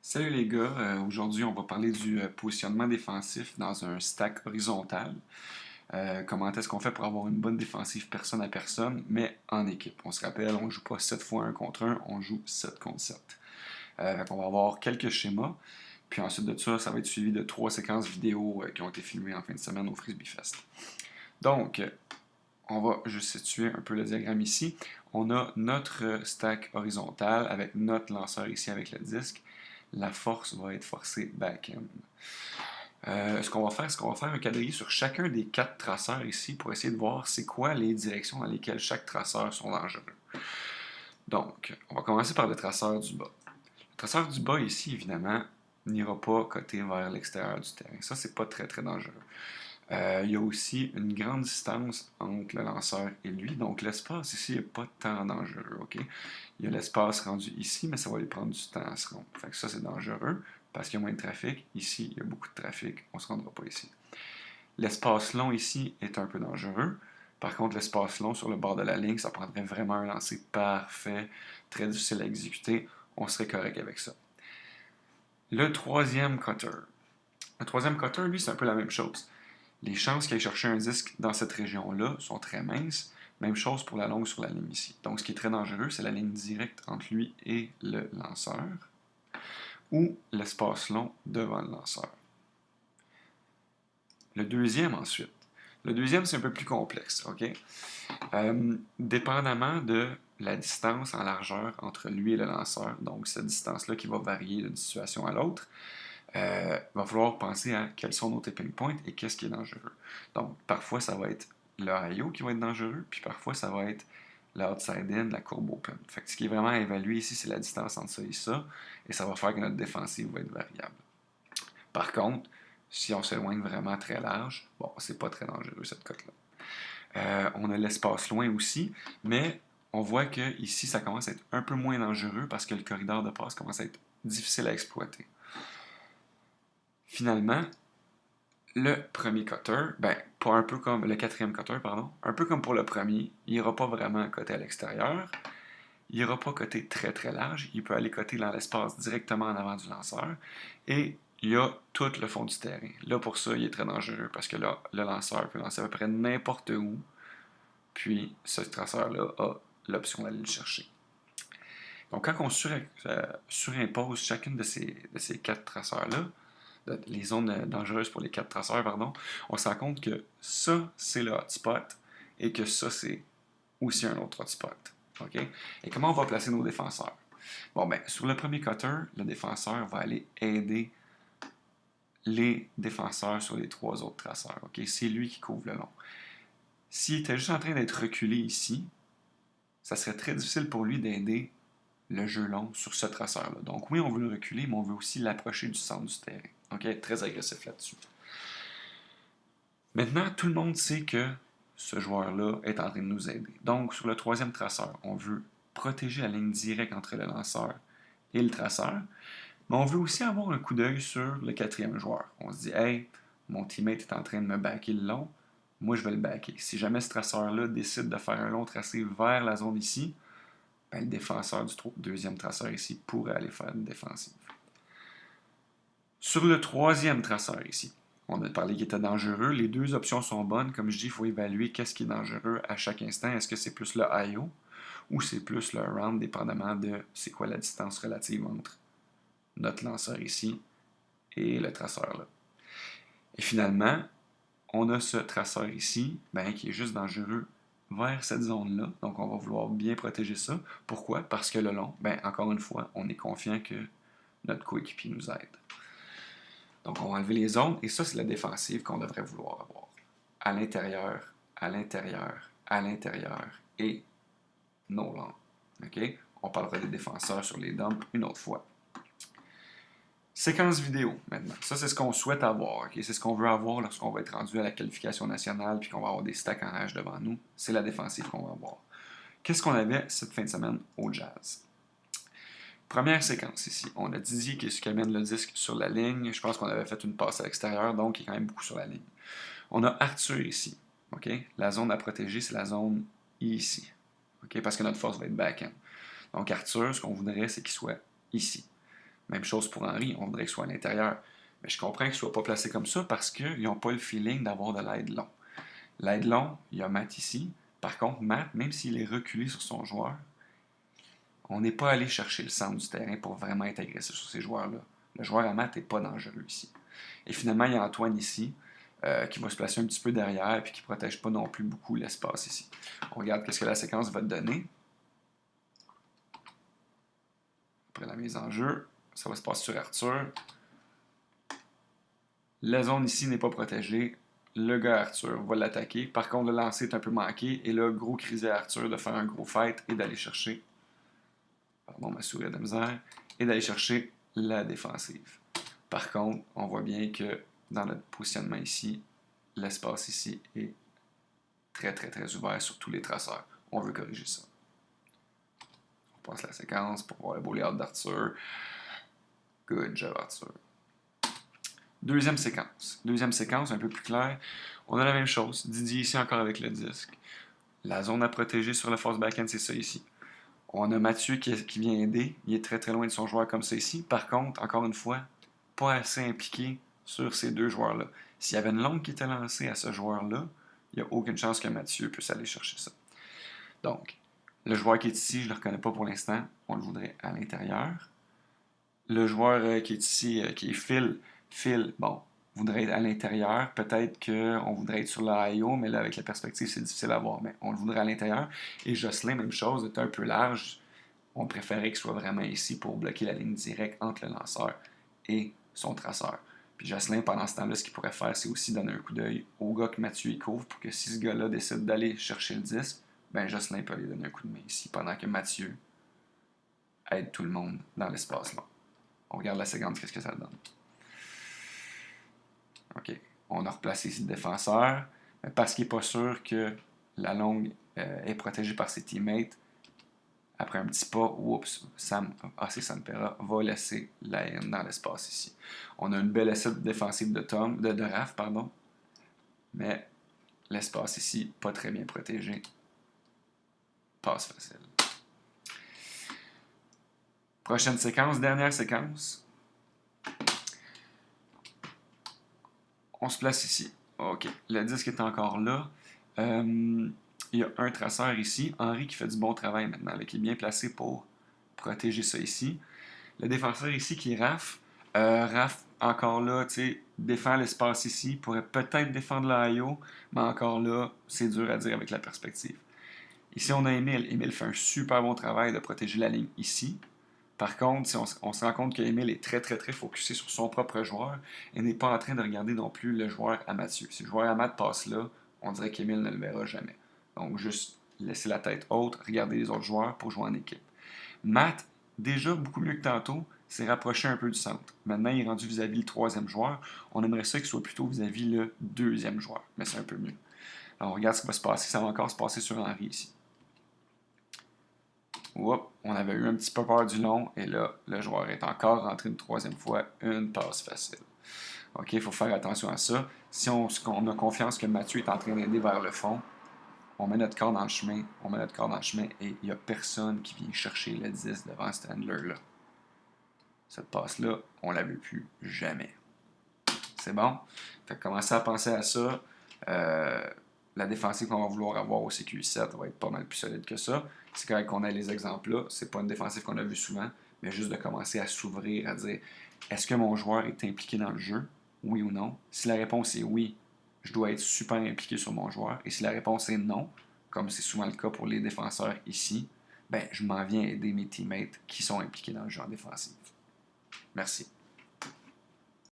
Salut les gars, aujourd'hui on va parler du positionnement défensif dans un stack horizontal. Comment est-ce qu'on fait pour avoir une bonne défensive personne à personne, mais en équipe. On se rappelle, on joue pas 7 fois 1 contre 1, on joue 7 contre 7. On va avoir quelques schémas, puis ensuite de ça, ça va être suivi de 3 séquences vidéo qui ont été filmées en fin de semaine au Frisbee Fest. Donc, on va juste situer un peu le diagramme ici. On a notre stack horizontal avec notre lanceur ici avec le disque. La force va être forcée back-end. Ce qu'on va faire, c'est qu'on va faire un quadrillé sur chacun des 4 traceurs ici pour essayer de voir c'est quoi les directions dans lesquelles chaque traceur sont dangereux. Donc, on va commencer par le traceur du bas. Le traceur du bas ici, évidemment, n'ira pas côté vers l'extérieur du terrain. Ça, c'est pas très très dangereux. Il y a aussi une grande distance entre le lanceur et lui, donc l'espace ici n'est pas tant dangereux, ok? Il y a l'espace rendu ici, mais ça va lui prendre du temps à se rendre. Fait que ça, c'est dangereux parce qu'il y a moins de trafic. Ici, il y a beaucoup de trafic, on ne se rendra pas ici. L'espace long ici est un peu dangereux. Par contre, l'espace long sur le bord de la ligne, ça prendrait vraiment un lancer parfait, très difficile à exécuter. On serait correct avec ça. Le troisième cutter. Le troisième cutter, lui, c'est un peu la même chose. Les chances qu'il aille chercher un disque dans cette région-là sont très minces. Même chose pour la longue sur la ligne ici. Donc, ce qui est très dangereux, c'est la ligne directe entre lui et le lanceur ou l'espace long devant le lanceur. Le deuxième, ensuite. Le deuxième, c'est un peu plus complexe, OK? Dépendamment de la distance en largeur entre lui et le lanceur, donc cette distance-là qui va varier d'une situation à l'autre, va falloir penser à quels sont nos tipping points et qu'est-ce qui est dangereux. Donc, parfois, ça va être le IO qui va être dangereux, puis parfois, ça va être l'outside-in, la courbe open. Fait que ce qui est vraiment à évaluer ici, c'est la distance entre ça et ça va faire que notre défensive va être variable. Par contre, si on s'éloigne vraiment très large, bon, c'est pas très dangereux cette cote-là. On a l'espace loin aussi, mais on voit que ici, ça commence à être un peu moins dangereux parce que le corridor de passe commence à être difficile à exploiter. Finalement, le premier cutter, ben, pas un peu comme le quatrième cutter, pardon, un peu comme pour le premier, il n'ira pas vraiment coter à l'extérieur, il n'ira pas coter très très large, il peut aller coter dans l'espace directement en avant du lanceur, et il y a tout le fond du terrain. Là, pour ça, il est très dangereux, parce que là, le lanceur peut lancer à peu près n'importe où, puis ce traceur-là a l'option d'aller le chercher. Donc, quand on surimpose chacune de ces 4 traceurs-là, les zones dangereuses pour les 4 traceurs, pardon, on se rend compte que ça, c'est le hotspot et que ça, c'est aussi un autre hotspot. OK? Et comment on va placer nos défenseurs? Bon, ben, sur le premier cutter, le défenseur va aller aider les défenseurs sur les 3 autres traceurs. OK? C'est lui qui couvre le long. S'il était juste en train d'être reculé ici, ça serait très difficile pour lui d'aider le jeu long sur ce traceur-là. Donc oui, on veut le reculer, mais on veut aussi l'approcher du centre du terrain. OK? Très agressif là-dessus. Maintenant, tout le monde sait que ce joueur-là est en train de nous aider. Donc, sur le troisième traceur, on veut protéger la ligne directe entre le lanceur et le traceur, mais on veut aussi avoir un coup d'œil sur le quatrième joueur. On se dit, hey, mon teammate est en train de me backer le long, moi je vais le backer. Si jamais ce traceur-là décide de faire un long tracé vers la zone ici, ben, le défenseur du deuxième traceur ici pourrait aller faire une défensive. Sur le troisième traceur ici, on a parlé qu'il était dangereux. Les deux options sont bonnes. Comme je dis, il faut évaluer qu'est-ce qui est dangereux à chaque instant. Est-ce que c'est plus le IO ou c'est plus le round, dépendamment de c'est quoi la distance relative entre notre lanceur ici et le traceur là. Et finalement, on a ce traceur ici ben, qui est juste dangereux vers cette zone-là. Donc, on va vouloir bien protéger ça. Pourquoi? Parce que le long, ben, encore une fois, on est confiant que notre coéquipier nous aide. Donc, on va enlever les zones, et ça, c'est la défensive qu'on devrait vouloir avoir. À l'intérieur, à l'intérieur, à l'intérieur, et no long. OK? On parlera des défenseurs sur les dumps une autre fois. Séquence vidéo, maintenant. Ça, c'est ce qu'on souhaite avoir. Okay? C'est ce qu'on veut avoir lorsqu'on va être rendu à la qualification nationale puis qu'on va avoir des stacks en rage devant nous. C'est la défensive qu'on va avoir. Qu'est-ce qu'on avait cette fin de semaine au Jazz? Première séquence ici. On a Didier qui amène le disque sur la ligne. Je pense qu'on avait fait une passe à l'extérieur, donc il est quand même beaucoup sur la ligne. On a Arthur ici. Okay? La zone à protéger, c'est la zone ici. Okay? Parce que notre force va être back-end. Donc Arthur, ce qu'on voudrait, c'est qu'il soit ici. Même chose pour Henry, on voudrait qu'il soit à l'intérieur. Mais je comprends qu'il ne soit pas placé comme ça parce qu'ils n'ont pas le feeling d'avoir de l'aide long. L'aide long, il y a Matt ici. Par contre, Matt, même s'il est reculé sur son joueur, on n'est pas allé chercher le centre du terrain pour vraiment être agressif sur ces joueurs-là. Le joueur à Matt n'est pas dangereux ici. Et finalement, il y a Antoine ici, qui va se placer un petit peu derrière et qui ne protège pas non plus beaucoup l'espace ici. On regarde ce que la séquence va te donner. Après la mise en jeu, ça va se passer sur Arthur. La zone ici n'est pas protégée. Le gars Arthur va l'attaquer. Par contre, le lancer est un peu manqué. Et là, gros crisé à Arthur de faire un gros fight et d'aller chercher. Pardon, ma souris a de misère. Et d'aller chercher la défensive. Par contre, on voit bien que dans notre positionnement ici, l'espace ici est très ouvert sur tous les traceurs. On veut corriger ça. On passe la séquence pour voir le beau layout d'Arthur. Good job, Arthur. Deuxième séquence. Deuxième séquence, un peu plus claire. On a la même chose. Didier ici encore avec le disque. La zone à protéger sur le force back-end, c'est ça ici. On a Mathieu qui vient aider. Il est très loin de son joueur comme ça ici. Par contre, encore une fois, pas assez impliqué sur ces deux joueurs-là. S'il y avait une longue qui était lancée à ce joueur-là, il n'y a aucune chance que Mathieu puisse aller chercher ça. Donc, le joueur qui est ici, je ne le reconnais pas pour l'instant. On le voudrait à l'intérieur. Le joueur qui est ici, qui est Phil, bon, voudrait être à l'intérieur. Peut-être qu'on voudrait être sur le IO, mais là, avec la perspective, c'est difficile à voir. Mais on le voudrait à l'intérieur. Et Jocelyn, même chose, est un peu large. On préférait qu'il soit vraiment ici pour bloquer la ligne directe entre le lanceur et son traceur. Puis Jocelyn, pendant ce temps-là, ce qu'il pourrait faire, c'est aussi donner un coup d'œil au gars que Mathieu y couvre pour que si ce gars-là décide d'aller chercher le disque, ben Jocelyn peut aller donner un coup de main ici pendant que Mathieu aide tout le monde dans l'espace-là. On regarde la séquence, qu'est-ce que ça donne. OK. On a replacé ici le défenseur, mais parce qu'il n'est pas sûr que la longue est protégée par ses teammates, après un petit pas, oups, c'est Sampera va laisser la haine dans l'espace ici. On a une belle essai défensive de Raph, pardon, mais l'espace ici, pas très bien protégé. Passe facile. Prochaine séquence, dernière séquence. On se place ici. OK. Le disque est encore là. Il y a un traceur ici. Henry qui fait du bon travail maintenant, là, qui est bien placé pour protéger ça ici. Le défenseur ici qui est Raph. Raph, encore là, tu sais, défend l'espace ici. Pourrait peut-être défendre l'IO, mais encore là, c'est dur à dire avec la perspective. Ici, on a Émile. Émile fait un super bon travail de protéger la ligne ici. Par contre, si on se rend compte qu'Émile est très focusé sur son propre joueur et n'est pas en train de regarder non plus le joueur à Mathieu. Si le joueur à Matt passe là, on dirait qu'Émile ne le verra jamais. Donc, juste laisser la tête haute, regarder les autres joueurs pour jouer en équipe. Matt, déjà beaucoup mieux que tantôt, s'est rapproché un peu du centre. Maintenant, il est rendu vis-à-vis le troisième joueur. On aimerait ça qu'il soit plutôt vis-à-vis le deuxième joueur, mais c'est un peu mieux. Alors, on regarde ce qui va se passer. Ça va encore se passer sur Henry ici. Oups, on avait eu un petit peu peur du long, et là, le joueur est encore rentré une troisième fois, une passe facile. OK, il faut faire attention à ça. Si on a confiance que Mathieu est en train d'aider vers le fond, on met notre corps dans le chemin, et il n'y a personne qui vient chercher le 10 devant cet handler-là. Cette passe-là, on ne la veut plus jamais. C'est bon? Fait que commencez à penser à ça. La défensive qu'on va vouloir avoir au CQ7 va être pas mal plus solide que ça. C'est correct qu'on ait les exemples-là. C'est pas une défensive qu'on a vue souvent, mais juste de commencer à s'ouvrir, à dire est-ce que mon joueur est impliqué dans le jeu? Oui ou non? Si la réponse est oui, je dois être super impliqué sur mon joueur. Et si la réponse est non, comme c'est souvent le cas pour les défenseurs ici, ben je m'en viens aider mes teammates qui sont impliqués dans le jeu en défensive. Merci.